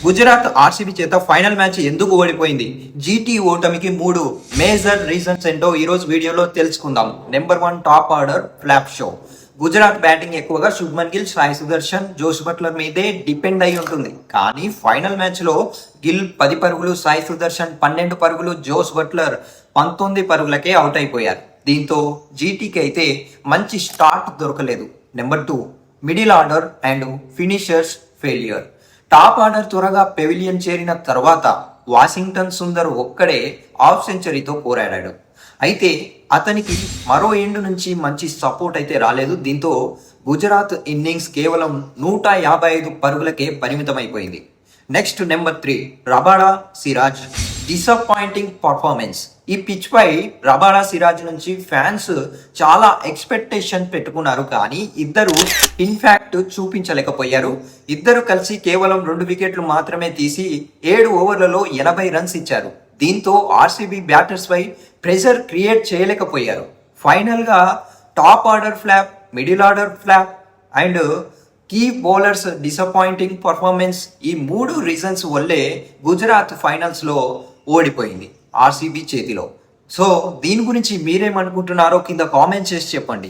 Gujarat RCB చేత final match ఎందుకు ఓడిపోయింది? జీటీ ఓటమికి 3 మేజర్ రీజన్స్ ఏంటో ఈ రోజు వీడియోలో తెలుసుకుందాం. Number 1, top order flop show. Gujarat batting ఎక్కువగా శుభ్మన్ గిల్, సాయి సుదర్శన్, జోస్ బట్లర్ మీదే డిపెండ్ అయి ఉంటుంది. కానీ ఫైనల్ మ్యాచ్ లో గిల్ 10 పరుగులు, సాయి సుదర్శన్ 12 పరుగులు, జోస్ బట్లర్ 19 పరుగులకే అవుట్ అయిపోయారు. దీంతో జీటీకి అయితే మంచి స్టార్ట్ దొరకలేదు. Number 2, middle order and finishers failure. Top order త్వరగా పెవిలియన్ చేరిన తర్వాత వాషింగ్టన్ సుందర్ ఒక్కడే హాఫ్ సెంచరీతో పోరాడాడు. అయితే అతనికి మరో ఎండ్ నుంచి మంచి సపోర్ట్ అయితే రాలేదు. దీంతో గుజరాత్ ఇన్నింగ్స్ కేవలం 155 పరుగులకే పరిమితమైపోయింది. Next number 3, Rabada Siraj disappointing performance. ఈ పిచ్ పై రబాడా సిరాజ్ నుంచి ఫ్యాన్స్ చాలా ఎక్స్పెక్టేషన్ పెట్టుకున్నారు, కానీ ఇద్దరు ఇన్ఫాక్ట్ చూపించలేకపోయారు. ఇద్దరు కలిసి కేవలం 2 వికెట్లు మాత్రమే తీసి 7 ఓవర్లలో 80 రన్స్ ఇచ్చారు. దీంతో ఆర్సీబీ బ్యాటర్స్ పై ప్రెషర్ క్రియేట్ చేయలేకపోయారు. ఫైనల్ గా top order flop, middle order flop and key bowlers disappointing performance, ఈ 3 రీజన్స్ వల్లే గుజరాత్ ఫైనల్స్ లో ఓడిపోయింది ఆర్సీబీ చేతిలో. సో దీని గురించి మీరేమనుకుంటున్నారో కింద కామెంట్ చేసి చెప్పండి.